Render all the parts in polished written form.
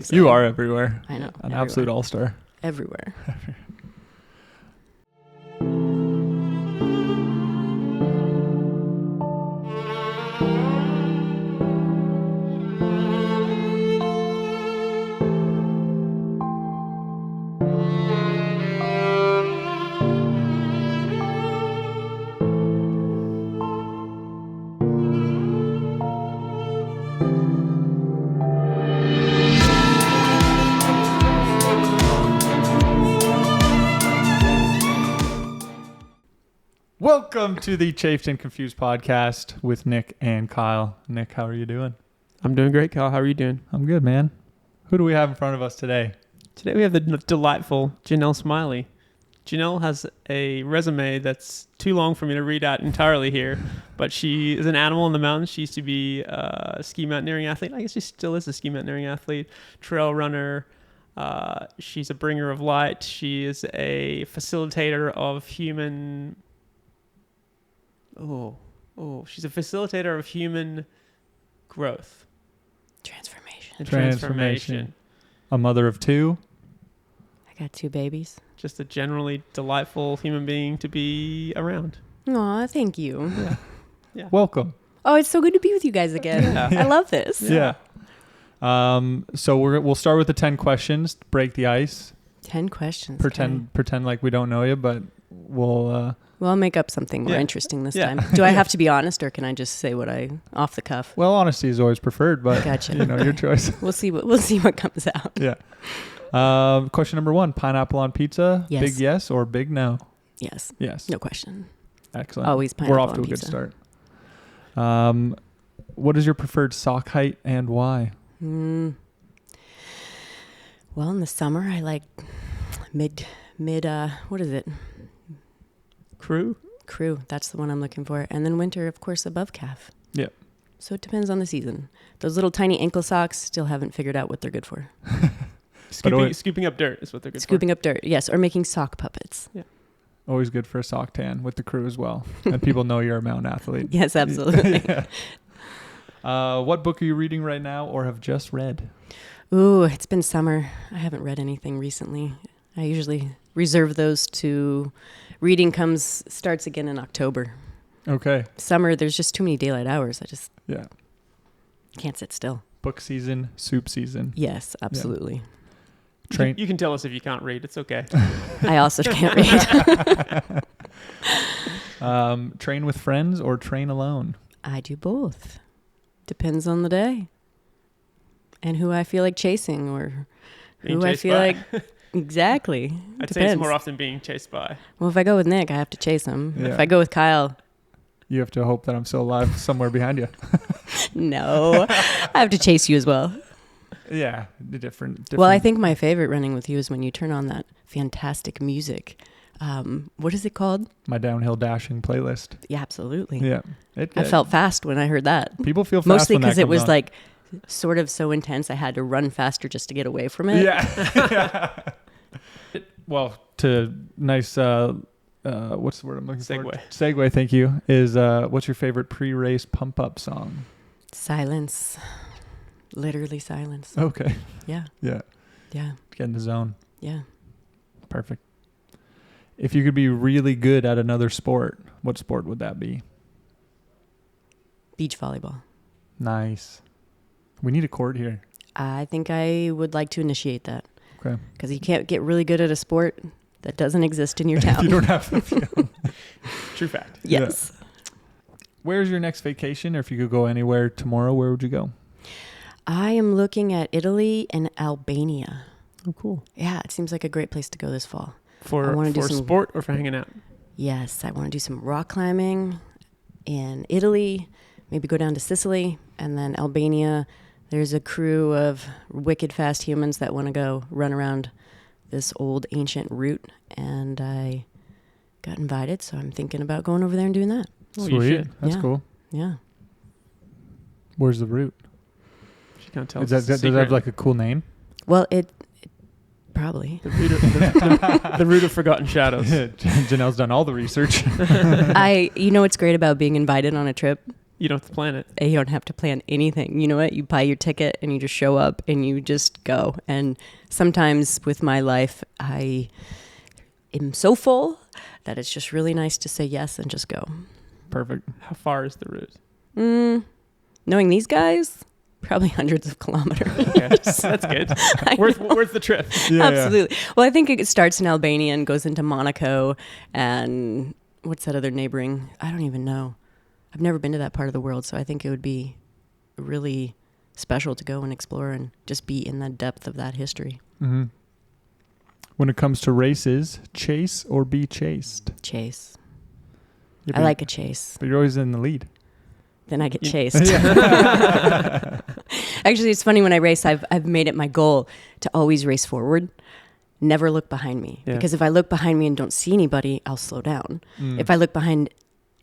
So You are everywhere. I know. An absolute all-star. Everywhere. Welcome to the Chafed and Confused podcast with Nick and Kyle. Nick, how are you doing? I'm doing great, Kyle. How are you doing? I'm good, man. Who do we have in front of us today? Today we have the delightful Janelle Smiley. Janelle has a resume that's too long for me to read out entirely here, but she is an animal in the mountains. She used to be a ski mountaineering athlete. I guess she still is a ski mountaineering athlete, trail runner. She's a bringer of light. She is a facilitator of human... she's a facilitator of human growth. Transformation. A mother of two. I got 2 babies. Just a generally delightful human being to be around. Aw, thank you. Yeah. Welcome. Oh, it's so good to be with you guys again. Yeah. I love this. Yeah. So we'll start with the 10 questions. Break the ice. 10 questions. Pretend like we don't know you, but we'll. Well, I'll make up something more interesting this time. Do I have to be honest, or can I just say what I off the cuff? Well, honesty is always preferred, but Gotcha. your choice. We'll see what comes out. Yeah. Question number 1: pineapple on pizza. Yes. Big yes or big no? Yes. Yes. No question. Excellent. Always pineapple We're off to on a good pizza. start. What is your preferred sock height and why? Well, in the summer, I like mid. What is it? Crew? Crew. That's the one I'm looking for. And then winter, of course, above calf. Yeah. So it depends on the season. Those little tiny ankle socks still haven't figured out what they're good for. Scooping up dirt is what they're good Scooping up dirt, yes, or making sock puppets. Yeah. Always good for a sock tan with the crew as well. And people know you're a mountain athlete. Yes, absolutely. Yeah. What book are you reading right now or have just read? Ooh, it's been summer. I haven't read anything recently. I usually reserve those to reading starts again in October. Okay. Summer, there's just too many daylight hours. I just can't sit still. Book season, soup season. Yes, absolutely. You can tell us if you can't read. It's okay. I also can't read. Train with friends or train alone? I do both. Depends on the day. And who I feel like chasing or Being who I chased feel by. like... Exactly. I'd say Depends. it's more often being chased by. Well, if I go with Nick, I have to chase him. Yeah. If I go with Kyle, You have to hope that I'm still alive somewhere behind you. no. I have to chase you as well. Yeah. The different. Well, I think my favorite running with you is when you turn on that fantastic music. What is it called? My downhill dashing playlist. Yeah, absolutely. Yeah. I felt fast when I heard that. People feel fast Mostly when that because it comes was on. like sort of so intense I had to run faster just to get away from it. Yeah. Well, to nice, what's the word I'm looking for? Segue, thank you, is what's your favorite pre-race pump-up song? Silence. Literally silence. Okay. Yeah. Yeah. Yeah. Get in the zone. Yeah. Perfect. If you could be really good at another sport, what sport would that be? Beach volleyball. Nice. We need a court here. I think I would like to initiate that. Okay. Because you can't get really good at a sport that doesn't exist in your town. You don't have the field. True fact. Yes. Yeah. Where's your next vacation? Or if you could go anywhere tomorrow, where would you go? I am looking at Italy and Albania. Oh, cool. Yeah, it seems like a great place to go this fall. For some sport or for hanging out? Yes, I want to do some rock climbing in Italy, maybe go down to Sicily, and then Albania. There's a crew of wicked fast humans that want to go run around this old ancient route, and I got invited, so I'm thinking about going over there and doing that. Oh, you Sweet. should. That's Yeah. cool. Yeah. Where's the route? She can't tell Does us. that have like a cool name? Well, it probably. The root of forgotten shadows. Janelle's done all the research. You know what's great about being invited on a trip? You don't have to plan it. You don't have to plan anything. You know what? You buy your ticket and you just show up and you just go. And sometimes with my life, I am so full that it's just really nice to say yes and just go. Perfect. How far is the route? Knowing these guys, probably hundreds of kilometers. Okay. That's good. Worth the trip. Yeah, absolutely. Yeah. Well, I think it starts in Albania and goes into Monaco and what's that other neighboring? I don't even know. I've never been to that part of the world, so I think it would be really special to go and explore and just be in the depth of that history. Mm-hmm. When it comes to races, chase or be chased? Chase. Yeah, I like a chase. But you're always in the lead. Then I get chased. Actually, it's funny when I race, I've made it my goal to always race forward, never look behind me. Yeah. Because if I look behind me and don't see anybody, I'll slow down. If I look behind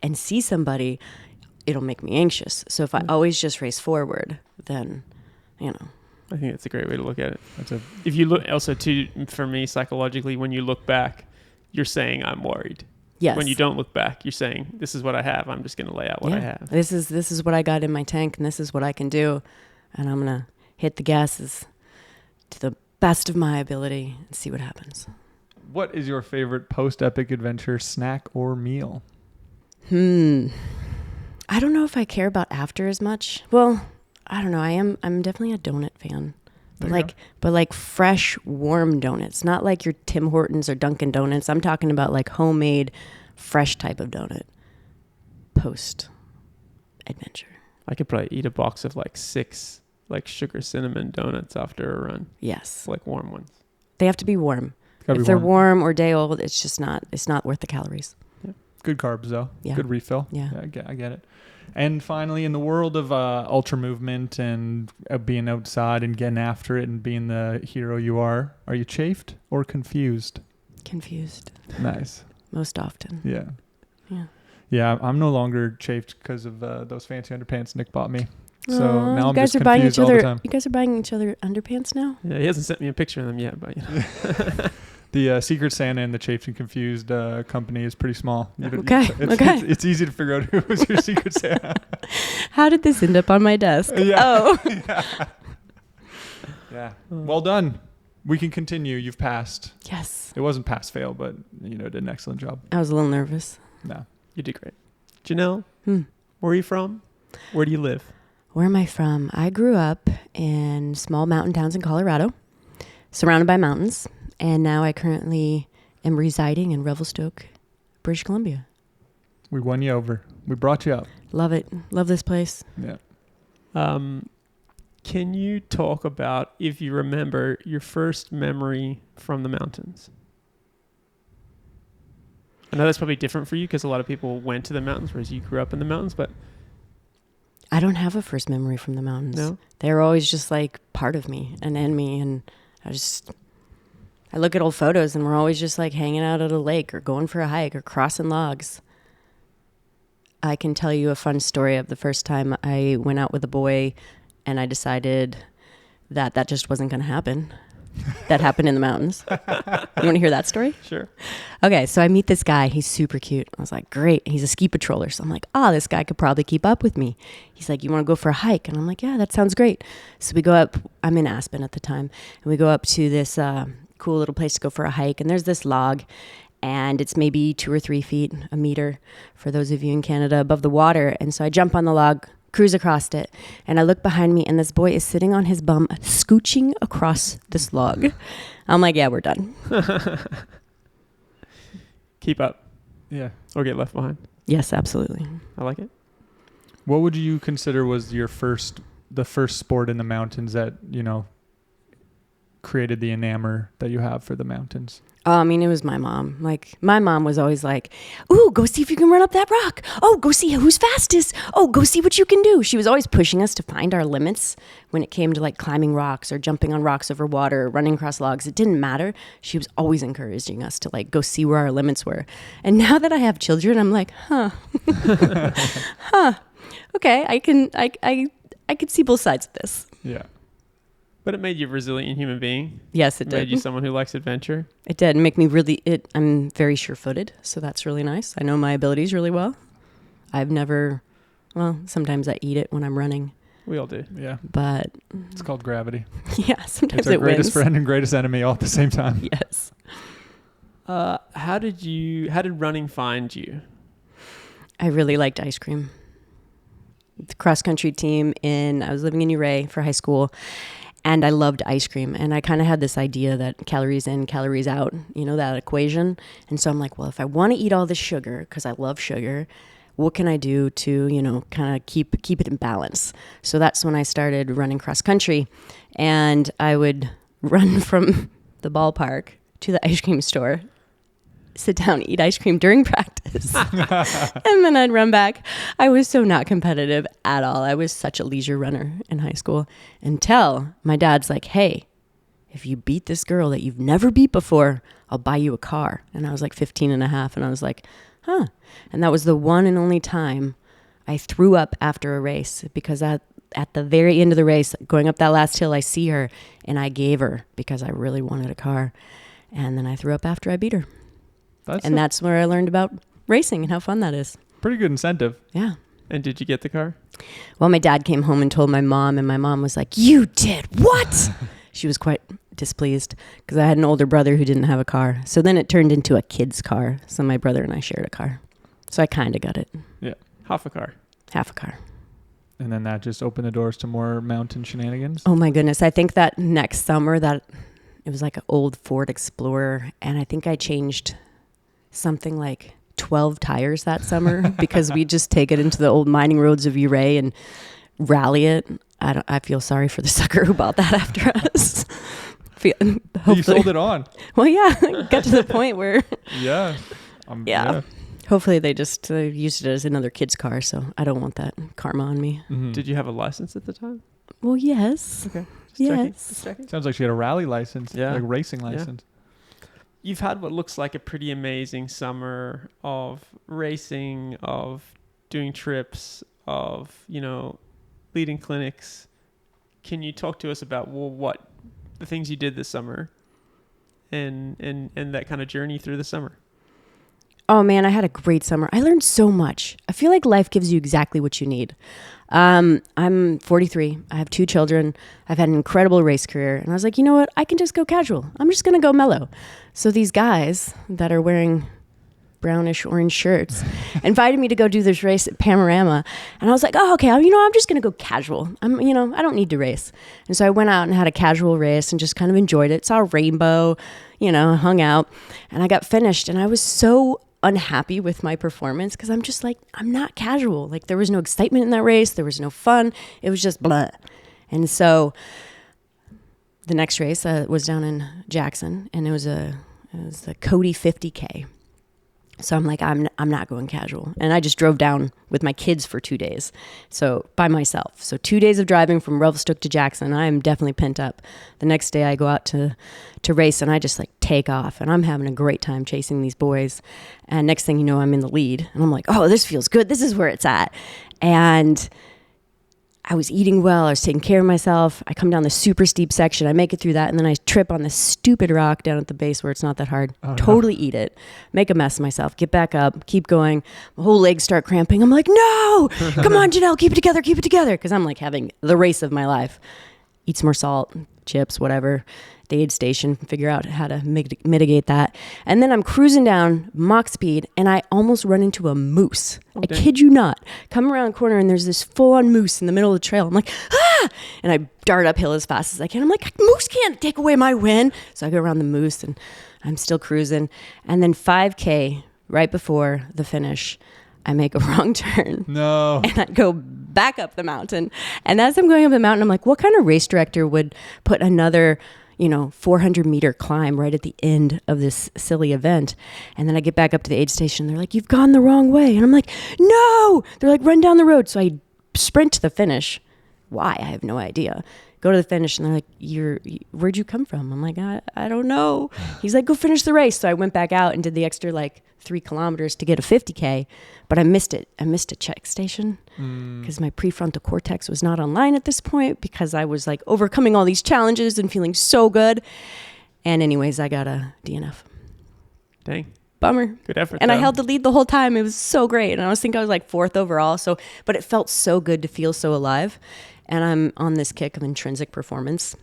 and see somebody, it'll make me anxious. So if I always just race forward, then, you know. I think that's a great way to look at it. If you look, also too, for me, psychologically, when you look back, you're saying, I'm worried. Yes. When you don't look back, you're saying, this is what I have. I'm just going to lay out what I have. This is what I got in my tank, and this is what I can do. And I'm going to hit the gases to the best of my ability and see what happens. What is your favorite post-epic adventure snack or meal? I don't know if I care about after as much. Well, I don't know. I'm definitely a donut fan. But like fresh, warm donuts, not like your Tim Hortons or Dunkin' Donuts. I'm talking about like homemade, fresh type of donut. Post adventure. I could probably eat a box of like 6 like sugar cinnamon donuts after a run. Yes. Like warm ones. They have to be warm. If they're warm or day old, it's just not. It's not worth the calories. Yeah. Good carbs though. Yeah. Good refill. Yeah. I get it. And finally, in the world of ultra movement and being outside and getting after it and being the hero you are you chafed or confused? Confused. Nice. Most often. Yeah. Yeah. Yeah, I'm no longer chafed because of those fancy underpants Nick bought me. So Aww, now I'm just confused all the time. You guys are buying each other underpants now? Yeah, he hasn't sent me a picture of them yet, but you know. The Secret Santa and the Chafed and Confused company is pretty small. It's easy to figure out who was your Secret Santa. How did this end up on my desk? Yeah. Oh. Yeah. Well done. We can continue. You've passed. Yes. It wasn't pass fail, but did an excellent job. I was a little nervous. No. You did great. Janelle, where are you from? Where do you live? Where am I from? I grew up in small mountain towns in Colorado, surrounded by mountains. And now I currently am residing in Revelstoke, British Columbia. We won you over. We brought you up. Love it. Love this place. Yeah. Can you talk about, if you remember, your first memory from the mountains? I know that's probably different for you because a lot of people went to the mountains, whereas you grew up in the mountains, but... I don't have a first memory from the mountains. No? They're always just like part of me and in me, and I look at old photos and we're always just like hanging out at a lake or going for a hike or crossing logs. I can tell you a fun story of the first time I went out with a boy and I decided that just wasn't going to happen. That happened in the mountains. You want to hear that story? Sure. Okay, so I meet this guy. He's super cute. I was like, great. He's a ski patroller. So I'm like, this guy could probably keep up with me. He's like, you want to go for a hike? And I'm like, yeah, that sounds great. So we go up. I'm in Aspen at the time. And we go up to this cool little place to go for a hike. And there's this log. And it's maybe 2 or 3 feet, a meter, for those of you in Canada, above the water. And so I jump on the log, cruise across it, and I look behind me, and this boy is sitting on his bum, scooching across this log. I'm like, yeah, we're done. Keep up. Yeah. Or get left behind. Yes, absolutely. I like it. What would you consider was the first sport in the mountains that, created the enamor that you have for the mountains? I mean, it was my mom. Like, my mom was always like, ooh, go see if you can run up that rock. Oh, go see who's fastest. Oh, go see what you can do. She was always pushing us to find our limits when it came to like climbing rocks or jumping on rocks over water, or running across logs. It didn't matter. She was always encouraging us to like go see where our limits were. And now that I have children, I'm like, okay, I can see both sides of this. Yeah. But it made you a resilient human being. Yes, it did. It made you someone who likes adventure. It did make me I'm very sure-footed, so that's really nice. I know my abilities really well. I've never Well, sometimes I eat it when I'm running, We all do. Yeah. but It's called gravity. yeah, sometimes It's our it greatest wins. friend and greatest enemy all at the same time. Yes. How did running find you? I really liked ice cream. The cross country team I was living in Uray for high school, and I loved ice cream. And I kind of had this idea that calories in, calories out, that equation. And so I'm like, well, if I want to eat all this sugar, because I love sugar, what can I do to, kind of keep it in balance? So that's when I started running cross country, and I would run from the ballpark to the ice cream store, sit down, eat ice cream during practice, and then I'd run back. I was so not competitive at all. I was such a leisure runner in high school until my dad's like, hey, if you beat this girl that you've never beat before, I'll buy you a car. And I was like 15 and a half, and I was like, huh. And that was the one and only time I threw up after a race, because at the very end of the race, going up that last hill, I see her, and I gave her because I really wanted a car. And then I threw up after I beat her. That's where I learned about racing and how fun that is. Pretty good incentive. Yeah. And did you get the car? Well, my dad came home and told my mom, and my mom was like, you did what? She was quite displeased because I had an older brother who didn't have a car. So then it turned into a kid's car. So my brother and I shared a car. So I kind of got it. Yeah. Half a car. Half a car. And then that just opened the doors to more mountain shenanigans. Oh my goodness. I think that next summer it was like an old Ford Explorer, and I think I changed something like 12 tires that summer because we just take it into the old mining roads of Uray and rally it. I feel sorry for the sucker who bought that after us. You sold it on. Well, yeah, got to the point where Yeah. yeah. Hopefully they just used it as another kid's car, so I don't want that karma on me. Mm-hmm. Did you have a license at the time? Well, yes. Okay. Yes. Checking. Sounds like she had a rally license. Yeah. Like a racing license. You've had what looks like a pretty amazing summer of racing, of doing trips, of, leading clinics. Can you talk to us about what the things you did this summer and that kind of journey through the summer? Oh man, I had a great summer. I learned so much. I feel like life gives you exactly what you need. I'm 43. I have 2 children. I've had an incredible race career. And I was like, you know what? I can just go casual. I'm just going to go mellow. So these guys that are wearing brownish orange shirts invited me to go do this race at Panorama. And I was like, oh, okay. I'm just going to go casual. I don't need to race. And so I went out and had a casual race and just kind of enjoyed it. Saw a rainbow, hung out. And I got finished. And I was so unhappy with my performance because I'm just like, I'm not casual. Like, there was no excitement in that race. There was no fun. It was just blah. And so the next race was down in Jackson, and it was the Cody 50K. So I'm like, I'm not going casual. And I just drove down with my kids for 2 days. So by myself. So 2 days of driving from Revelstoke to Jackson. I am definitely pent up. The next day I go out to race, and I just like take off, and I'm having a great time chasing these boys. And next thing you know, I'm in the lead, and I'm like, oh, this feels good. This is where it's at. And I was eating well. I was taking care of myself. I come down the super steep section. I make it through that, and then I trip on this stupid rock down at the base where it's not that hard. Totally eat it. Make a mess of myself. Get back up. Keep going. My whole legs start cramping. I'm like, no! Come on, Janelle. Keep it together. Keep it together. Because I'm like having the race of my life. Eat some more salt, chips, whatever. The aid station, figure out how to mitigate that. And then I'm cruising down Mach speed, and I almost run into a moose. Okay. I kid you not. Come around the corner, and there's this full-on moose in the middle of the trail. I'm like, ah! And I dart uphill as fast as I can. I'm like, moose can't take away my win. So I go around the moose, and I'm still cruising. And then 5K, right before the finish, I make a wrong turn. No. And I go back up the mountain. And as I'm going up the mountain, I'm like, what kind of race director would put another 400-meter climb right at the end of this silly event? And then I get back up to the aid station. They're like, you've gone the wrong way. And I'm like, no. They're like, run down the road. So I sprint to the finish. Why? I have no idea. Go to the finish, and they're like, where'd you come from? I'm like, I don't know. He's like, go finish the race. So I went back out and did the extra 3 kilometers to get a 50K, but I missed it. I missed a check station because my prefrontal cortex was not online at this point because I was overcoming all these challenges and feeling so good. And anyways, I got a DNF. Dang. bummer. Good effort. And though. I held the lead the whole time. It was so great. And I think I was like 4th overall. So, but it felt so good to feel so alive. And I'm on this kick of intrinsic performance.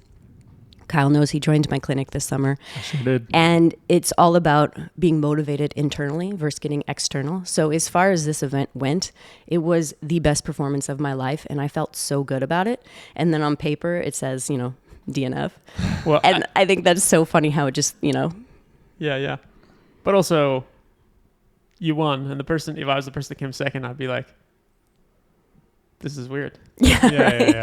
Kyle knows he joined my clinic this summer. I sure did. And it's all about being motivated internally versus getting external. So as far as this event went, it was the best performance of my life. And I felt so good about it. And then on paper, it says, DNF. Well, And I think that's so funny how it just, Yeah. But also, you won. And if I was the person that came second, I'd be like, this is weird. Yeah.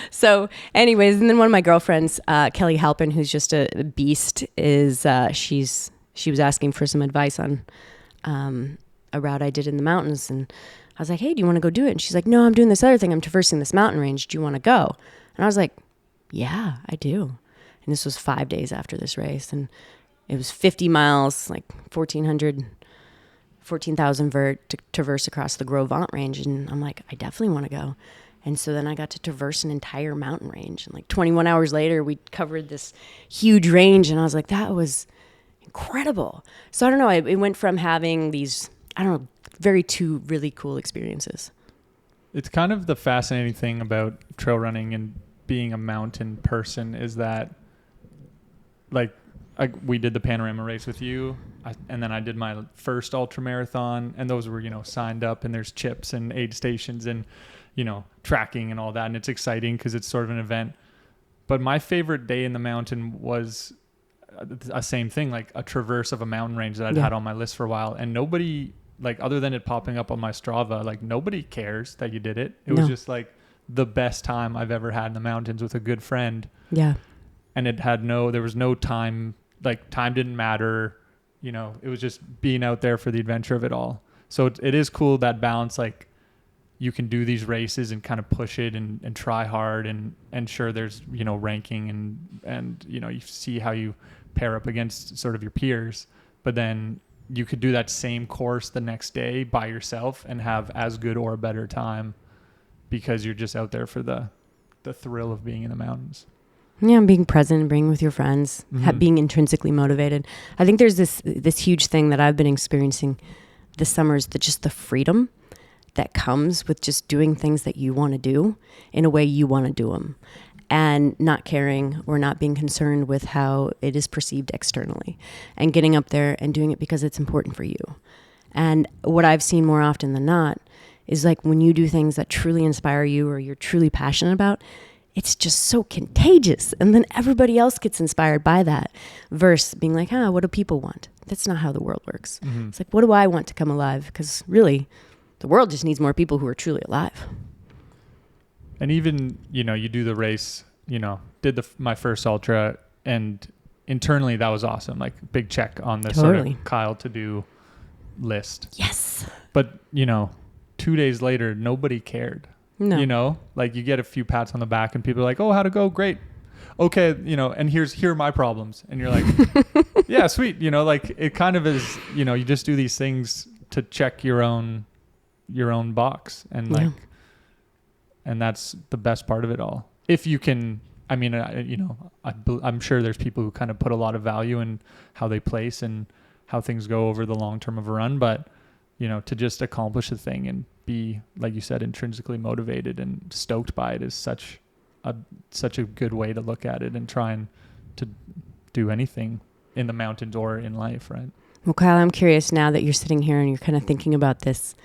So anyways, and then one of my girlfriends, Kelly Halpin, who's just a beast, is she was asking for some advice on a route I did in the mountains. And I was like, hey, do you want to go do it? And she's like, no, I'm doing this other thing. I'm traversing this mountain range. Do you want to go? And I was like, yeah, I do. And this was 5 days after this race. And it was 50 miles, like 14,000 vert to traverse across the Gros Ventre range. And I'm like, I definitely want to go. And so then I got to traverse an entire mountain range. And like 21 hours later, we covered this huge range. And I was like, that was incredible. So I don't know. It went from having these, two really cool experiences. It's kind of the fascinating thing about trail running and being a mountain person is that, like, we did the panorama race with you, and then I did my first ultra marathon, and those were, signed up, and there's chips and aid stations and, tracking and all that. And it's exciting because it's sort of an event. But my favorite day in the mountain was a same thing, like a traverse of a mountain range that I'd had on my list for a while. And nobody, like, other than it popping up on my Strava, like, nobody cares that you did it. It was just like the best time I've ever had in the mountains with a good friend. Yeah. And there was no time, like, time didn't matter. It was just being out there for the adventure of it all. So it is cool, that balance, like, you can do these races and kind of push it and try hard and sure there's, ranking and, you see how you pair up against sort of your peers, but then you could do that same course the next day by yourself and have as good or a better time because you're just out there for the thrill of being in the mountains. Yeah, being present, being with your friends, being intrinsically motivated. I think there's this huge thing that I've been experiencing this summer is just the freedom that comes with just doing things that you want to do in a way you want to do them and not caring or not being concerned with how it is perceived externally and getting up there and doing it because it's important for you. And what I've seen more often than not is like when you do things that truly inspire you or you're truly passionate about, it's just so contagious. And then everybody else gets inspired by that versus being like, what do people want? That's not how the world works. Mm-hmm. It's like, what do I want to come alive? Because really, the world just needs more people who are truly alive. And even, you do the race, did my first ultra, and internally that was awesome. Like, big check on the sort of Kyle to do list. Yes. But, 2 days later, nobody cared. No. Like, you get a few pats on the back and people are like, oh, how'd it go? Great. Okay. And here are my problems. And you're like, yeah, sweet. Like, it kind of is, you just do these things to check your own box and like, and that's the best part of it all. If you can, I'm sure there's people who kind of put a lot of value in how they place and how things go over the long term of a run, but to just accomplish a thing and be, like you said, intrinsically motivated and stoked by it is such a good way to look at it and trying to do anything in the mountains or in life, right? Well, Kyle, I'm curious now that you're sitting here and you're kind of thinking about this,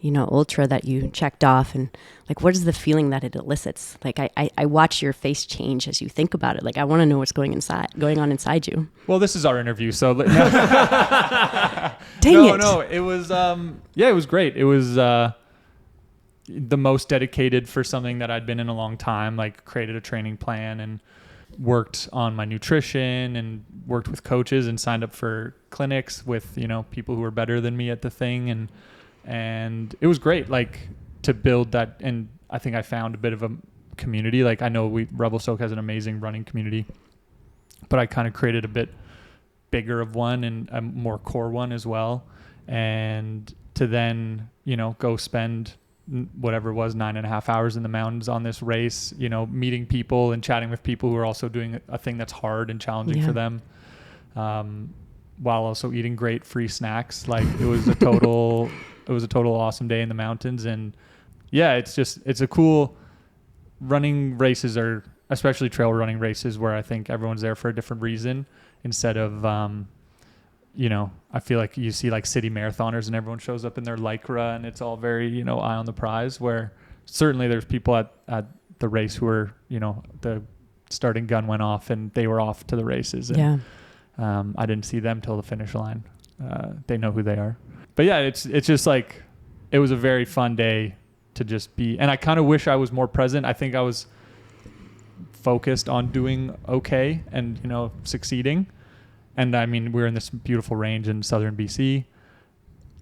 ultra that you checked off, and like, what is the feeling that it elicits? Like, I watch your face change as you think about it. Like, I want to know what's going on inside you. Well, this is our interview, so Dang it. No, it was, it was great. It was, the most dedicated for something that I'd been in a long time, like created a training plan and worked on my nutrition and worked with coaches and signed up for clinics with, people who were better than me at the thing. And it was great, like, to build that. And I think I found a bit of a community. Like, I know Revelstoke has an amazing running community, but I kind of created a bit bigger of one and a more core one as well. And to then, go spend whatever it was, 9.5 hours in the mountains on this race, meeting people and chatting with people who are also doing a thing that's hard and challenging for them. while also eating great free snacks. Like it was a total awesome day in the mountains. And yeah, it's a cool running races, are especially trail running races, where I think everyone's there for a different reason instead of, I feel like you see like city marathoners and everyone shows up in their Lycra and it's all very, eye on the prize, where certainly there's people at the race who are, the starting gun went off and they were off to the races. And, I didn't see them till the finish line. They know who they are. But yeah, it's just like, it was a very fun day to just be, and I kind of wish I was more present. I think I was focused on doing okay and, succeeding. And I mean, we're in this beautiful range in southern BC,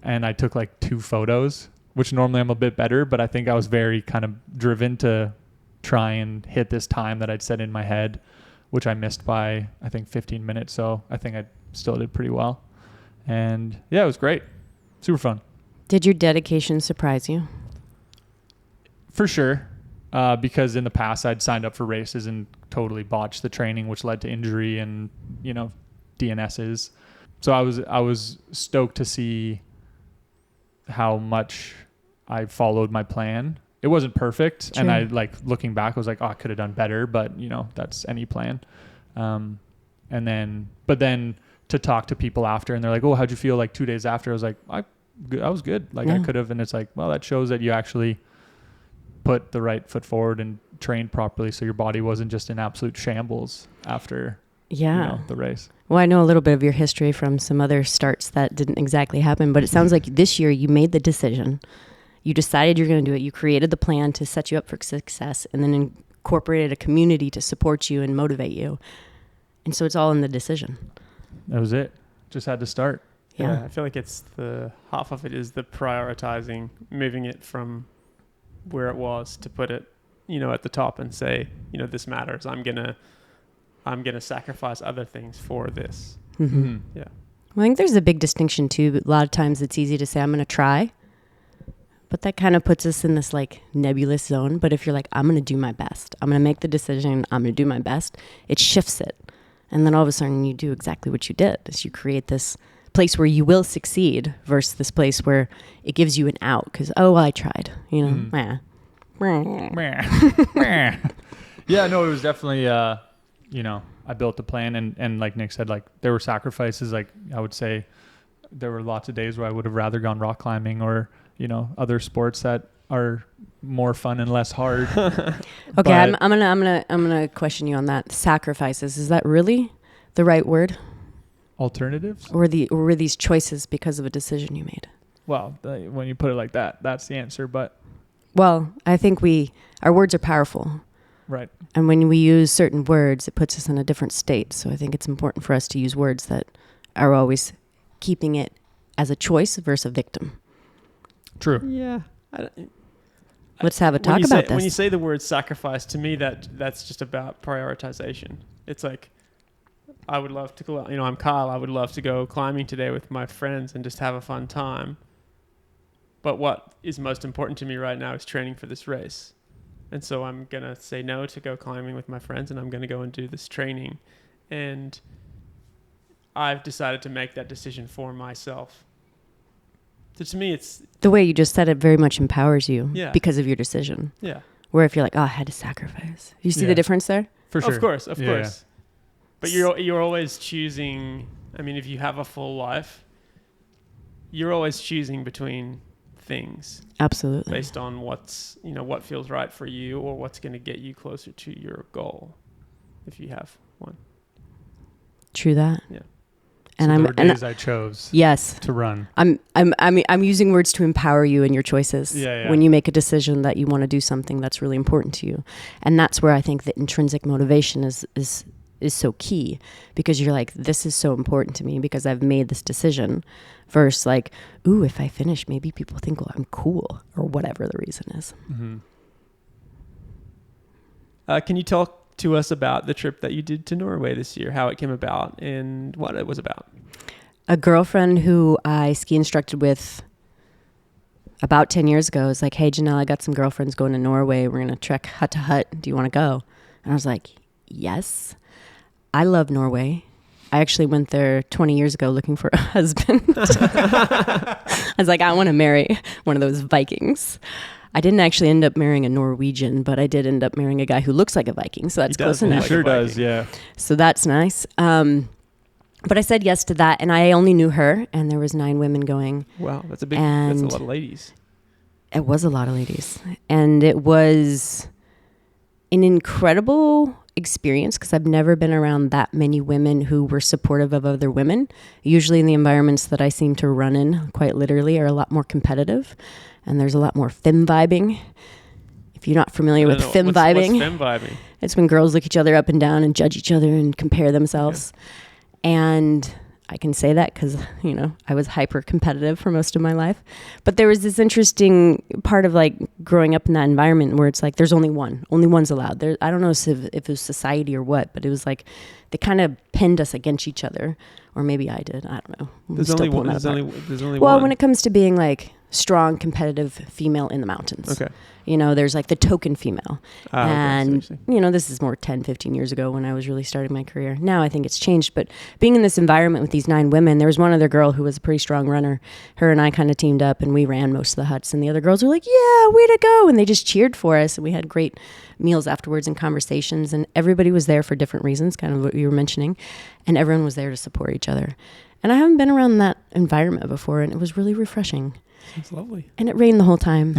and I took like 2 photos, which normally I'm a bit better, but I think I was very kind of driven to try and hit this time that I'd set in my head, which I missed by, I think, 15 minutes. So I think I still did pretty well. And yeah, it was great. Super fun. Did your dedication surprise you? For sure. Because in the past I'd signed up for races and totally botched the training, which led to injury and, DNSs. So I was stoked to see how much I followed my plan. It wasn't perfect. True. And I looking back, I was like, oh, I could have done better, but that's any plan. But then to talk to people after and they're like, oh, how'd you feel like 2 days after? I was like, I was good. I could have. And it's like, well, that shows that you actually put the right foot forward and trained properly. So your body wasn't just in absolute shambles after the race. Well, I know a little bit of your history from some other starts that didn't exactly happen, but it sounds like this year you made the decision. You decided you're going to do it. You created the plan to set you up for success and then incorporated a community to support you and motivate you. And so it's all in the decision. That was it. Just had to start. Yeah, I feel like it's the half of it is the prioritizing, moving it from where it was to put it, at the top and say, this matters. I'm gonna sacrifice other things for this. Mm-hmm. Yeah. Well, I think there's a big distinction too. A lot of times it's easy to say, I'm going to try, but that kind of puts us in this nebulous zone. But if you're like, I'm going to do my best, I'm going to make the decision, I'm going to do my best, it shifts it. And then all of a sudden you do exactly what you did, is you create this place where you will succeed versus this place where it gives you an out because, I tried, Yeah, no, it was definitely, I built the plan and like Nick said, there were sacrifices. I would say there were lots of days where I would have rather gone rock climbing or, other sports that are more fun and less hard. Okay. I'm gonna question you on that. Sacrifices. Is that really the right word? Alternatives? Or were these choices because of a decision you made? Well, when you put it like that, that's the answer. But well, I think our words are powerful. Right. And when we use certain words, it puts us in a different state. So I think it's important for us to use words that are always keeping it as a choice versus a victim. True. Yeah. Let's have a talk about this. When you say the word sacrifice, to me, that's just about prioritization. It's like, I would love to go, I'm Kyle. I would love to go climbing today with my friends and just have a fun time. But what is most important to me right now is training for this race. And so I'm going to say no to go climbing with my friends, and I'm going to go and do this training. And I've decided to make that decision for myself. So to me, it's... The way you just said it very much empowers you because of your decision. Yeah. Where if you're like, I had to sacrifice. You see the difference there? For sure. Of course. But you're always choosing... I mean, if you have a full life, you're always choosing between things. Absolutely. Based on what's, what feels right for you or what's going to get you closer to your goal, if you have one. True that. Yeah. And so there were days I chose to run. I'm using words to empower you in your choices. Yeah. When you make a decision that you want to do something that's really important to you. And that's where I think the intrinsic motivation is so key, because you're like, this is so important to me because I've made this decision, versus like, ooh, if I finish, maybe people think, well, I'm cool, or whatever the reason is. Mm-hmm. Can you talk to us about the trip that you did to Norway this year, how it came about and what it was about? A girlfriend who I ski instructed with about 10 years ago was like, hey, Janelle, I got some girlfriends going to Norway. We're going to trek hut to hut. Do you want to go? And I was like, yes. I love Norway. I actually went there 20 years ago looking for a husband. I was like, I want to marry one of those Vikings. I didn't actually end up marrying a Norwegian, but I did end up marrying a guy who looks like a Viking. So that's close enough. He sure does, yeah. So that's nice. But I said yes to that, and I only knew her, and there was 9 women going. Wow, that's a lot of ladies. It was a lot of ladies. And it was an incredible experience because I've never been around that many women who were supportive of other women. Usually in the environments that I seem to run in, quite literally, are a lot more competitive, and there's a lot more femme vibing. If you're not familiar with femme vibing, what's femme vibing? It's when girls look each other up and down and judge each other and compare themselves. And I can say that because, I was hyper competitive for most of my life. But there was this interesting part of like growing up in that environment where it's like there's only one's allowed. There, I don't know if it was society or what, but it was like they kind of pinned us against each other, or maybe I did. I don't know. There's only one. Well, when it comes to being like strong, competitive female in the mountains. Okay. There's like the token female. And, okay. This is more 10, 15 years ago when I was really starting my career. Now I think it's changed. But being in this environment with these 9 women, there was one other girl who was a pretty strong runner. Her and I kind of teamed up and we ran most of the huts. And the other girls were like, yeah, way to go. And they just cheered for us. And we had great meals afterwards and conversations. And everybody was there for different reasons, kind of what you were mentioning. And everyone was there to support each other. And I haven't been around that environment before. And it was really refreshing. It's lovely. And it rained the whole time.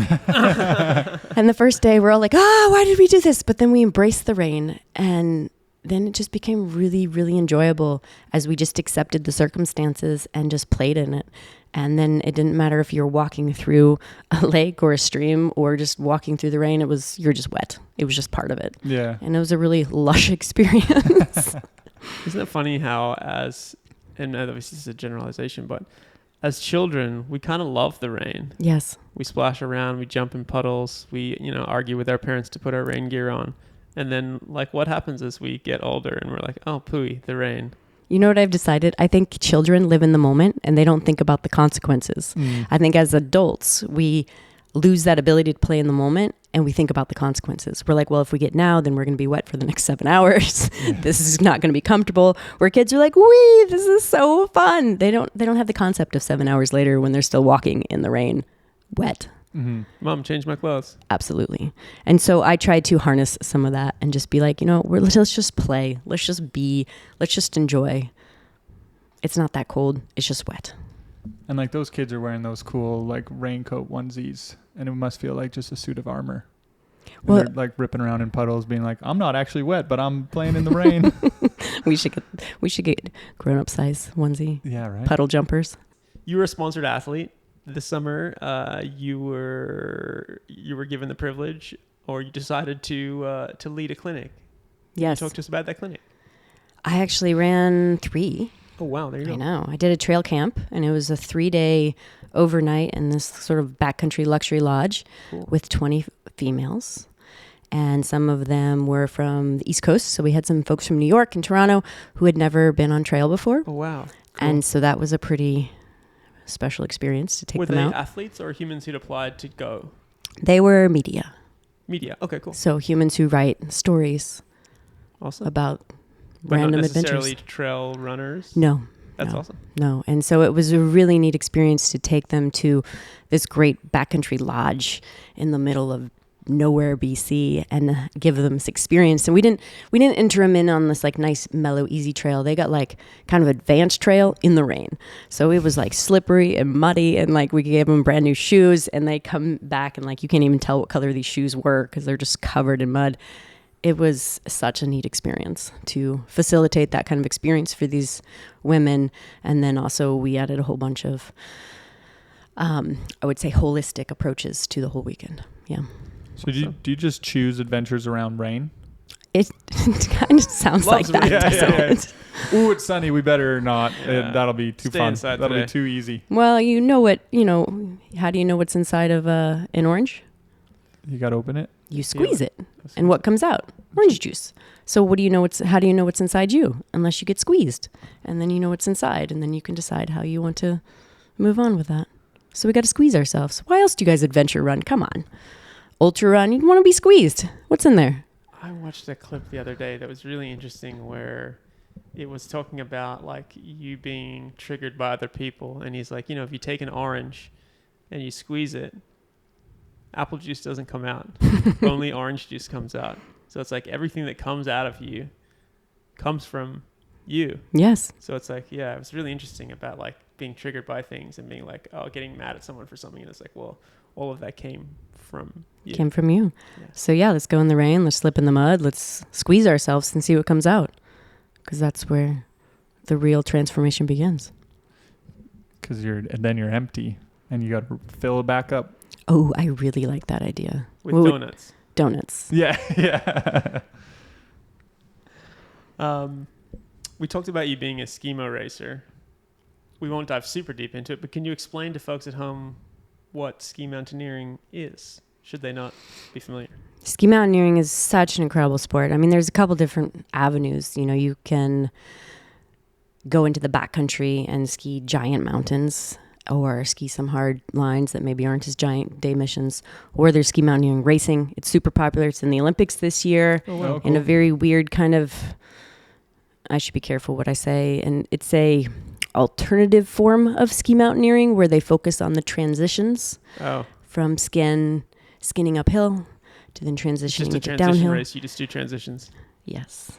And the first day we're all like, why did we do this? But then we embraced the rain. And then it just became really, really enjoyable as we just accepted the circumstances and just played in it. And then it didn't matter if you're walking through a lake or a stream or just walking through the rain. You're just wet. It was just part of it. Yeah. And it was a really lush experience. Isn't it funny how and obviously this is a generalization, but as children, we kind of love the rain. Yes. We splash around, we jump in puddles, we, argue with our parents to put our rain gear on. And then, what happens as we get older and we're like, oh, pooey, the rain. You know what I've decided? I think children live in the moment and they don't think about the consequences. I think as adults, we lose that ability to play in the moment and we think about the consequences. We're like, well, if we get now, then we're going to be wet for the next 7 hours. This is not going to be comfortable. Where kids are like, wee, this is so fun. They don't have the concept of 7 hours later when they're still walking in the rain, wet. Mm-hmm. Mom, change my clothes. Absolutely. And so I tried to harness some of that and just be like, let's just play. Let's just be. Let's just enjoy. It's not that cold. It's just wet. And those kids are wearing those cool raincoat onesies, and it must feel like just a suit of armor. And well, they're ripping around in puddles, being like, "I'm not actually wet, but I'm playing in the rain." we should get grown-up size onesie. Yeah, right. Puddle jumpers. You were a sponsored athlete this summer. You were given the privilege, or you decided to lead a clinic. Yes. Talk to us about that clinic. I actually ran 3. Oh, wow. There you go. I know. I did a trail camp, and it was a 3-day overnight in this sort of backcountry luxury lodge with 20 females. And some of them were from the East Coast. So we had some folks from New York and Toronto who had never been on trail before. Oh, wow. Cool. And so that was a pretty special experience to take them out. Were they athletes or humans who'd applied to go? They were media. Media. Okay, cool. So humans who write stories about random not necessarily adventures. Trail runners? No. That's awesome. No. And so it was a really neat experience to take them to this great backcountry lodge in the middle of nowhere, BC, and give them this experience. And we didn't enter them in on this nice, mellow, easy trail. They got kind of advanced trail in the rain. So it was slippery and muddy, and we gave them brand new shoes, and they come back and you can't even tell what color these shoes were because they're just covered in mud. It was such a neat experience to facilitate that kind of experience for these women. And then also we added a whole bunch of, I would say, holistic approaches to the whole weekend. Yeah. So do you just choose adventures around rain? It kind of sounds like that, doesn't it? Ooh, it's sunny. We better not. Yeah. That'll be too fun. That'll be too easy. Well, how do you know what's inside of an orange? You got to open it. You squeeze it. And what comes out? Orange juice. So how do you know what's inside you? Unless you get squeezed. And then you know what's inside. And then you can decide how you want to move on with that. So we got to squeeze ourselves. Why else do you guys adventure run? Come on. Ultra run, you want to be squeezed. What's in there? I watched a clip the other day that was really interesting where it was talking about like you being triggered by other people. And he's like, if you take an orange and you squeeze it, apple juice doesn't come out. Only orange juice comes out. So it's like everything that comes out of you comes from you. Yes. So it's like, yeah, it was really interesting about like being triggered by things and being like, getting mad at someone for something. And it's like, well, all of that came from you. Came from you. Yeah. So yeah, let's go in the rain. Let's slip in the mud. Let's squeeze ourselves and see what comes out. Because that's where the real transformation begins. Because then you're empty and you got to fill it back up. Oh, I really like that idea. With donuts. Donuts. Yeah. Yeah. We talked about you being a skimo racer. We won't dive super deep into it, but can you explain to folks at home what ski mountaineering is? Should they not be familiar? Ski mountaineering is such an incredible sport. I mean, there's a couple different avenues. You can go into the backcountry and ski giant mountains, or ski some hard lines that maybe aren't as giant day missions, or there's ski mountaineering racing. It's super popular. It's in the Olympics this year. Oh, wow. In a very weird kind of, I should be careful what I say, and it's a alternative form of ski mountaineering where they focus on the transitions from skinning uphill to then transitioning it's just a into transition downhill. race. You just do transitions. Yes.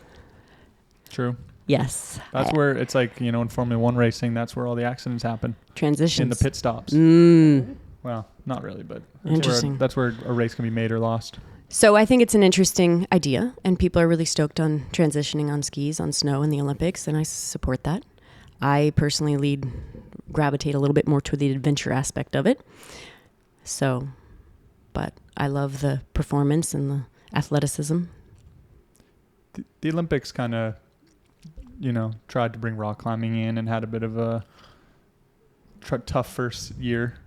True. Yes. That's where it's like, in Formula One racing, that's where all the accidents happen. Transitions. In the pit stops. Well, not really, but Interesting. That's where a race can be made or lost. So I think it's an interesting idea, and people are really stoked on transitioning on skis, on snow in the Olympics, and I support that. I personally gravitate a little bit more to the adventure aspect of it. So, but I love the performance and the athleticism. The Olympics kind of, tried to bring rock climbing in and had a bit of a tough first year.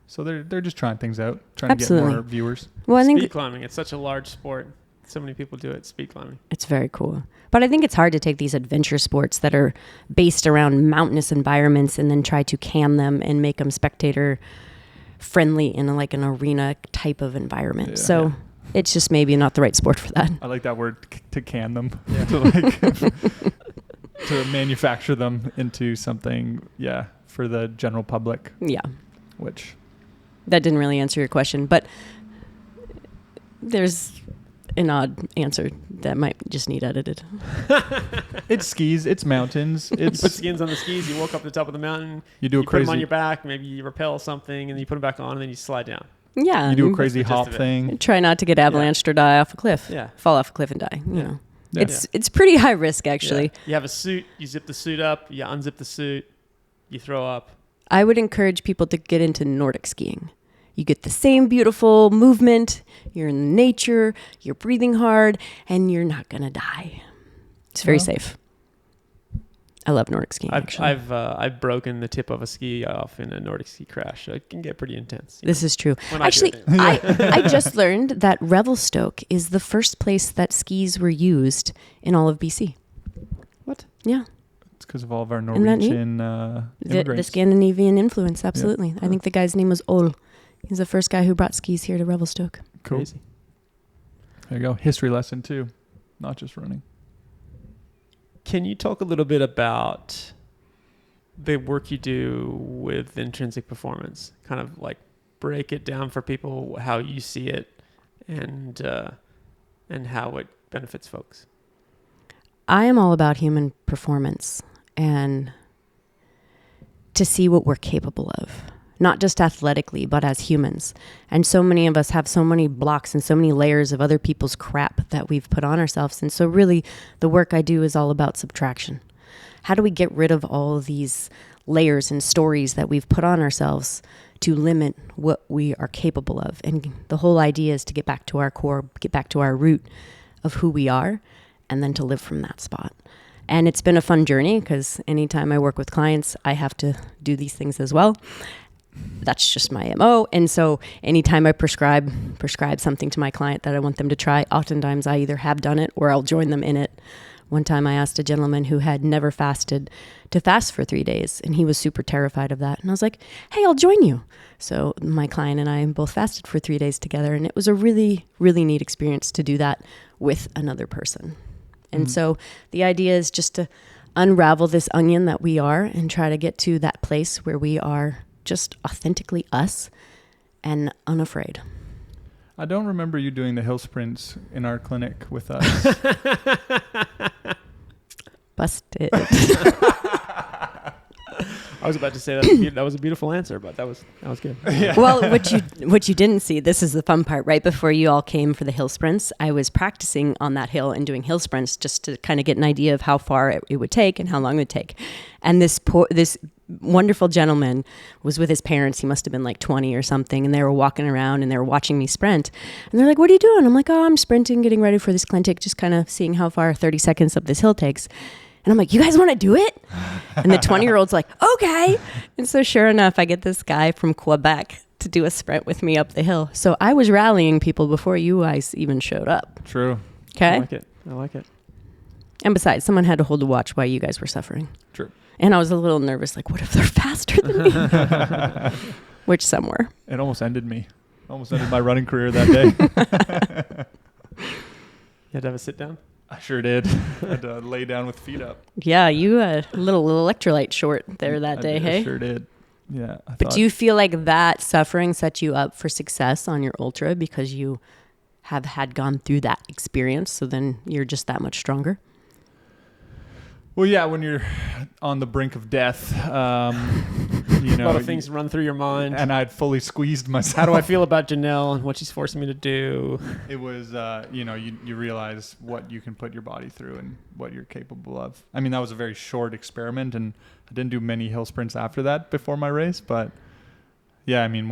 So they're just trying things out, trying Absolutely. to get more viewers. Well, I think speed climbing, it's such a large sport. So many people do it, speed climbing. it's very cool. But I think it's hard to take these adventure sports that are based around mountainous environments and then try to can them and make them spectator friendly in an arena type of environment. Yeah. So it's just maybe not the right sport for that. I like that word, to can them. Yeah. To manufacture them into something, for the general public, Yeah. which... That didn't really answer your question, but there's an odd answer that might just need edited. It's skis, it's mountains, You put it's... skins on the skis, you walk up the top of the mountain, You do a you put them on crazy... your back, maybe you rappel something, and then you put them back on, and then you slide down. Yeah. You do a crazy That's the hop gist of it. thing. Try not to get avalanched or die off a cliff. Yeah. Fall off a cliff and die. You Yeah. know. Yeah. It's pretty high risk, actually. Yeah. You have a suit, you zip the suit up, you unzip the suit, you throw up. I would encourage people to get into Nordic skiing. You get the same beautiful movement. You're in nature. You're breathing hard, and you're not gonna die. It's very safe. I love Nordic skiing. Actually, I've broken the tip of a ski off in a Nordic ski crash. So it can get pretty intense. this is true. When I do Actually, it. I just learned that Revelstoke is the first place that skis were used in all of BC. What? Yeah. It's because of all of our Isn't that neat? Norwegian The immigrants. Scandinavian influence, absolutely. Yeah. I think the guy's name was Ol. He's the first guy who brought skis here to Revelstoke. Cool. Crazy. There you go. History lesson too, not just running. Can you talk a little bit about the work you do with intrinsic performance? Kind of like break it down for people, how you see it, and how it benefits folks. I am all about human performance and to see what we're capable of, not just athletically, but as humans. And so many of us have so many blocks and so many layers of other people's crap that we've put on ourselves. And so really the work I do is all about subtraction. How do we get rid of all of these layers and stories that we've put on ourselves to limit what we are capable of? And the whole idea is to get back to our core, get back to our root of who we are, and then to live from that spot. And it's been a fun journey because anytime I work with clients, I have to do these things as well. That's just my MO. And so anytime I prescribe something to my client that I want them to try, oftentimes I either have done it or I'll join them in it. One time I asked a gentleman who had never fasted to fast for 3 days, and he was super terrified of that. And I was like, hey, I'll join you. So my client and I both fasted for 3 days together, and it was a really, really neat experience to do that with another person. And so the idea is just to unravel this onion that we are and try to get to that place where we are just authentically us and unafraid. I don't remember you doing the hill sprints in our clinic with us. Busted. I was about to say that was a beautiful answer, but that was good. Yeah. Well, what you didn't see, this is the fun part. Right before you all came for the hill sprints, I was practicing on that hill and doing hill sprints just to kind of get an idea of how far it would take and how long it would take. And this wonderful gentleman was with his parents. He must have been like 20 or something, and they were walking around and they were watching me sprint. And they're like, "What are you doing?" I'm like, "Oh, I'm sprinting, getting ready for this clinic, just kind of seeing how far 30 seconds of this hill takes." And I'm like, "You guys want to do it?" And the 20-year-old's like, "Okay." And so sure enough, I get this guy from Quebec to do a sprint with me up the hill. So I was rallying people before you guys even showed up. True. Okay? I like it. And besides, someone had to hold the watch while you guys were suffering. True. And I was a little nervous, like, what if they're faster than me? Which some were. It almost ended me. Almost ended my running career that day. You had to have a sit down? I sure did. I had to lay down with feet up. Yeah, you a little electrolyte short there that day, hey? I sure did. Yeah. But do you feel like that suffering set you up for success on your ultra because you have had gone through that experience, so then you're just that much stronger? Well, yeah, when you're on the brink of death, you know, a lot of things run through your mind. And I'd fully squeezed myself. How do I feel about Janelle and what she's forcing me to do? It was, you know, you realize what you can put your body through and what you're capable of. I mean, that was a very short experiment, and I didn't do many hill sprints after that before my race. But yeah, I mean,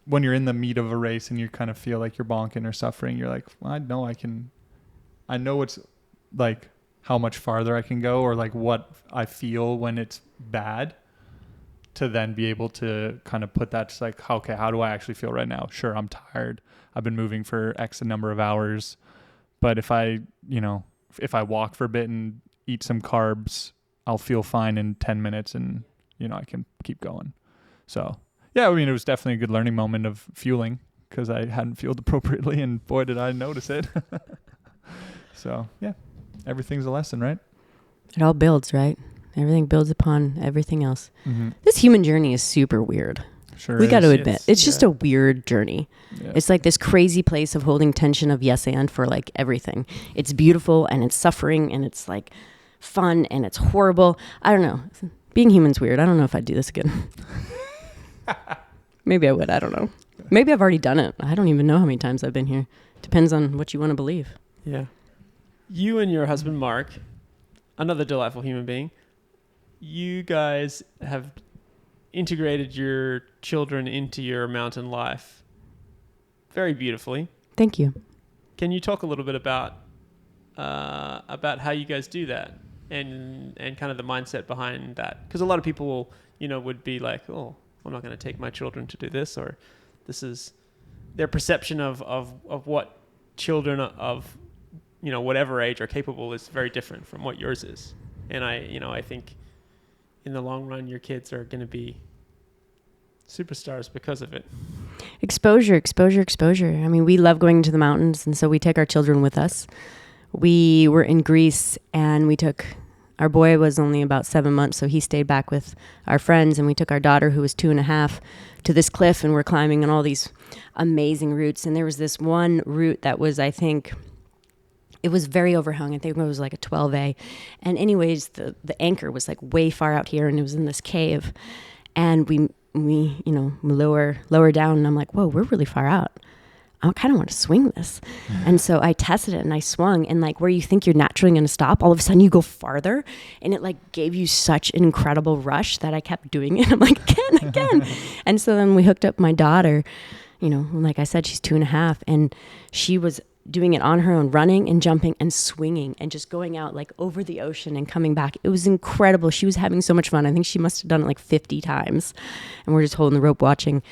when you're in the meat of a race and you kind of feel like you're bonking or suffering, you're like, well, I know it's like how much farther I can go, or like what I feel when it's bad, to then be able to kind of put that just like, okay, how do I actually feel right now? Sure, I'm tired. I've been moving for X number of hours, but if I walk for a bit and eat some carbs, I'll feel fine in 10 minutes and, you know, I can keep going. So yeah, I mean, it was definitely a good learning moment of fueling, because I hadn't fueled appropriately, and boy, did I notice it. So yeah. Everything's a lesson, right? It all builds, right? Everything builds upon everything else. Mm-hmm. This human journey is super weird. Sure We got to is. admit, it's just a weird journey. Yeah. It's like this crazy place of holding tension of yes and for like everything. It's beautiful and it's suffering and it's like fun and it's horrible. I don't know. Being human's weird. I don't know if I'd do this again. Maybe I would. I don't know. Maybe I've already done it. I don't even know how many times I've been here. Depends on what you want to believe. Yeah. You and your husband, Mark, another delightful human being, you guys have integrated your children into your mountain life very beautifully. Thank you. Can you talk a little bit about how you guys do that and kind of the mindset behind that? Because a lot of people, would be like, oh, I'm not going to take my children to do this, or this is their perception of what children of whatever age are capable is very different from what yours is. And I think in the long run, your kids are going to be superstars because of it. Exposure. I mean, we love going to the mountains, and so we take our children with us. We were in Greece, and our boy was only about 7 months, so he stayed back with our friends, and we took our daughter, who was 2.5, to this cliff, and we're climbing on all these amazing routes. And there was this one route that was, I think, it was very overhung. I think it was like a 12A. And anyways, the anchor was like way far out here, and it was in this cave. And we lower down, and I'm like, whoa, we're really far out. I kind of want to swing this. And so I tested it and I swung, and like where you think you're naturally going to stop, all of a sudden you go farther, and it like gave you such an incredible rush that I kept doing it. I'm like, again. And so then we hooked up my daughter, like I said, she's 2.5, and she was doing it on her own, running and jumping and swinging and just going out like over the ocean and coming back. It was incredible. She was having so much fun. I think she must have done it like 50 times, and we're just holding the rope watching.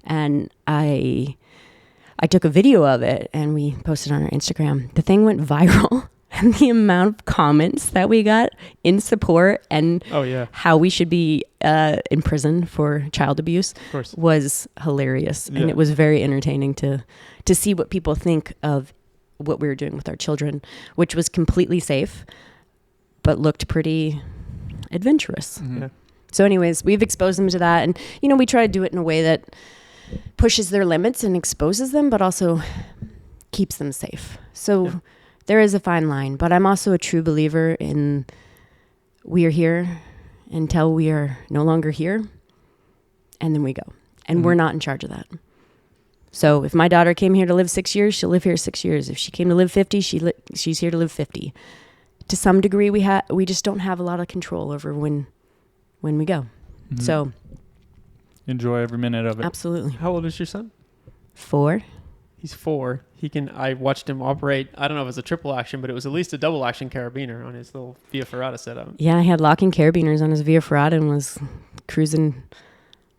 And I took a video of it and we posted on our Instagram. The thing went viral, and the amount of comments that we got in support and how we should be in prison for child abuse was hilarious. And it was very entertaining to see what people think of what we were doing with our children, which was completely safe, but looked pretty adventurous. Mm-hmm. Yeah. So anyways, we've exposed them to that. And, we try to do it in a way that pushes their limits and exposes them, but also keeps them safe. So there is a fine line. But I'm also a true believer in we are here until we are no longer here. And then we go. And we're not in charge of that. So if my daughter came here to live 6 years, she'll live here 6 years. If she came to live 50, she's here to live 50. To some degree, we just don't have a lot of control over when we go. Mm-hmm. So enjoy every minute of it. absolutely. How old is your son? 4. He's 4. I watched him operate, I don't know if it was a triple action, but it was at least a double action carabiner on his little Via Ferrata setup. Yeah, he had locking carabiners on his Via Ferrata and was cruising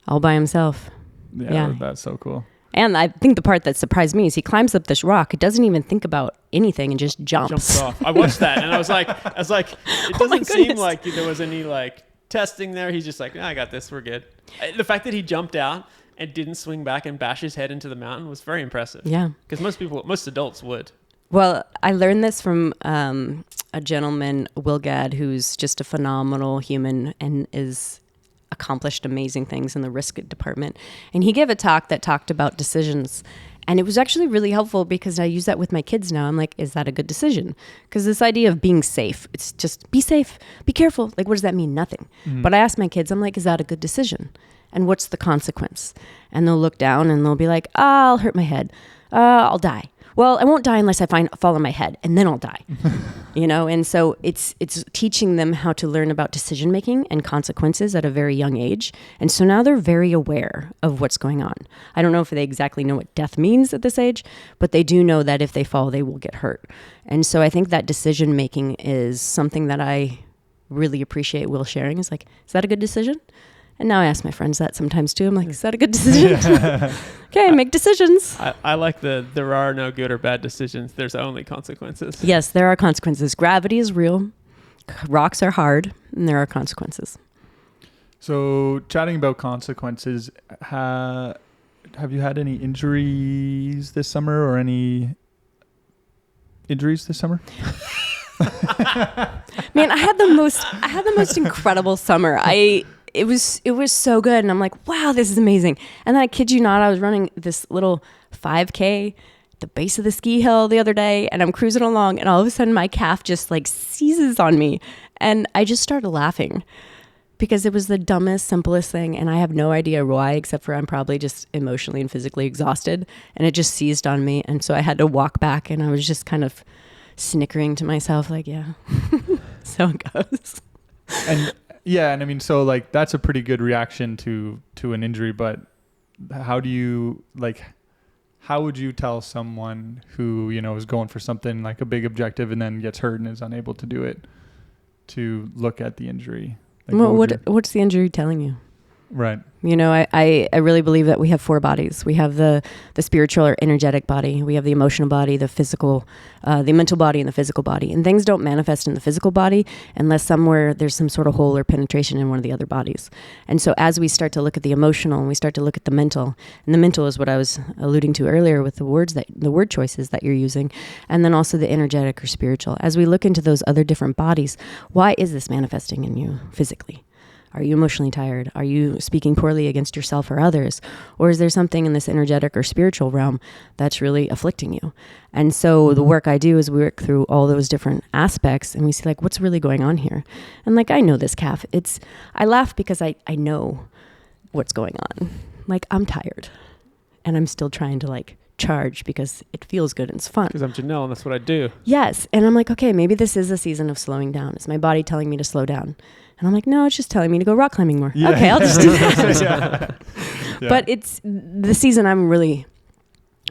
all by himself. Yeah, that's so cool. And I think the part that surprised me is he climbs up this rock. He doesn't even think about anything and just jumps Off. I watched that and I was like, it doesn't seem goodness. like there was any like testing there. He's just like, I got this. We're good. The fact that he jumped out and didn't swing back and bash his head into the mountain was very impressive. Yeah. Because most adults would. Well, I learned this from a gentleman, Will Gadd, who's just a phenomenal human and is accomplished amazing things in the risk department. And he gave a talk that talked about decisions. And it was actually really helpful because I use that with my kids now. I'm like, is that a good decision? Because this idea of being safe, it's just be safe, be careful. Like, what does that mean? Nothing. Mm-hmm. But I ask my kids, I'm like, is that a good decision? And what's the consequence? And they'll look down and they'll be like, I'll hurt my head. I'll die. Well, I won't die unless I fall on my head, and then I'll die. And so it's teaching them how to learn about decision making and consequences at a very young age. And so now they're very aware of what's going on. I don't know if they exactly know what death means at this age, but they do know that if they fall, they will get hurt. And so I think that decision making is something that I really appreciate Will sharing. Is like, is that a good decision? And now I ask my friends that sometimes too. I'm like, is that a good decision? Okay, make decisions. I like there are no good or bad decisions. There's only consequences. Yes, there are consequences. Gravity is real. Rocks are hard, and there are consequences. So chatting about consequences, have you had any injuries this summer or any injuries this summer? Man, I had the most incredible summer. It was so good, and I'm like, wow, this is amazing. And then I kid you not, I was running this little 5K at the base of the ski hill the other day, and I'm cruising along, and all of a sudden my calf just like seizes on me, and I just started laughing because it was the dumbest, simplest thing, and I have no idea why, except for I'm probably just emotionally and physically exhausted, and it just seized on me, and so I had to walk back, and I was just kind of snickering to myself, like, yeah, so it goes. And yeah, and I mean, so like that's a pretty good reaction to an injury, but how would you tell someone who, is going for something like a big objective and then gets hurt and is unable to do it to look at the injury? Like, Well, what's the injury telling you? Right. I really believe that we have 4 bodies. We have the spiritual or energetic body. We have the emotional body, the physical, the mental body, and the physical body. And things don't manifest in the physical body unless somewhere there's some sort of hole or penetration in one of the other bodies. And so as we start to look at the emotional and we start to look at the mental, and the mental is what I was alluding to earlier with the word choices that you're using, and then also the energetic or spiritual. As we look into those other different bodies, why is this manifesting in you physically? Are you emotionally tired? Are you speaking poorly against yourself or others? Or is there something in this energetic or spiritual realm that's really afflicting you? And so the work I do is we work through all those different aspects and we see like, what's really going on here? And like, I know this calf. I laugh because I know what's going on. Like, I'm tired and I'm still trying to like charge because it feels good and it's fun. Because I'm Janelle and that's what I do. Yes. And I'm like, okay, maybe this is a season of slowing down. Is my body telling me to slow down? And I'm like, no, it's just telling me to go rock climbing more. Yeah. Okay, I'll just do that. Yeah. But it's the season I'm really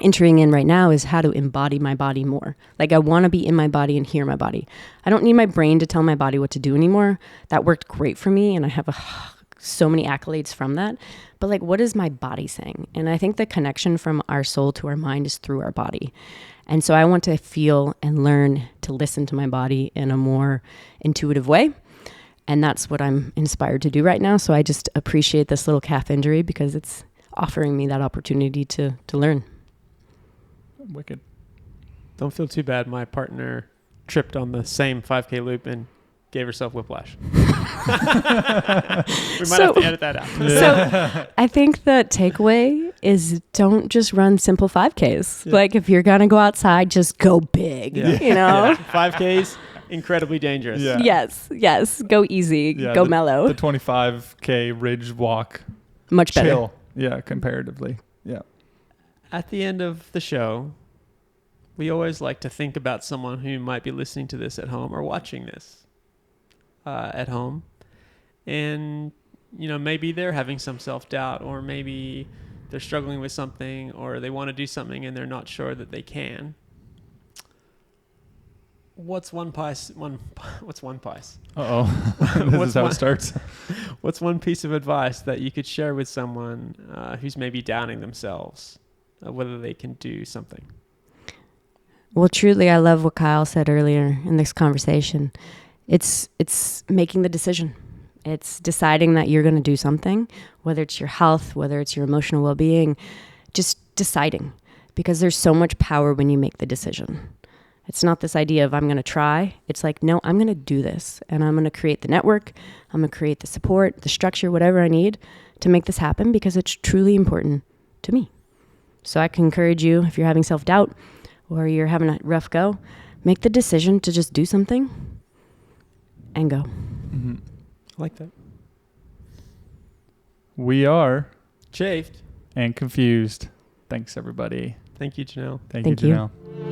entering in right now is how to embody my body more. Like, I want to be in my body and hear my body. I don't need my brain to tell my body what to do anymore. That worked great for me, and I have so many accolades from that. But like, what is my body saying? And I think the connection from our soul to our mind is through our body. And so I want to feel and learn to listen to my body in a more intuitive way. And that's what I'm inspired to do right now. So I just appreciate this little calf injury because it's offering me that opportunity to learn. Wicked. Don't feel too bad. My partner tripped on the same 5K loop and gave herself whiplash. We might have to edit that out. So I think the takeaway is don't just run simple 5Ks. Yeah. Like if you're going to go outside, just go big, Yeah. you know? Yeah. 5Ks, incredibly dangerous. Yeah. Yes. Go easy, go mellow. The 25K ridge walk. Much better. Chill. Yeah, comparatively. Yeah. At the end of the show, we always like to think about someone who might be listening to this at home or watching this at home. And, you know, maybe they're having some self-doubt, or maybe they're struggling with something, or they want to do something and they're not sure that they can. What's one piece? What's one piece? Uh-oh. This is how it starts. What's one piece of advice that you could share with someone who's maybe doubting themselves, whether they can do something? Well, truly, I love what Kyle said earlier in this conversation. It's making the decision. It's deciding that you're going to do something, whether it's your health, whether it's your emotional well-being, just deciding, because there's so much power when you make the decision. It's not this idea of I'm going to try. It's like, no, I'm going to do this, and I'm going to create the network. I'm going to create the support, the structure, whatever I need to make this happen, because it's truly important to me. So I can encourage you, if you're having self-doubt or you're having a rough go, make the decision to just do something and go. Mm-hmm. I like that. We are Chafed. and confused. Thanks, everybody. Thank you, Janelle. Thank Thank you, you. Janelle.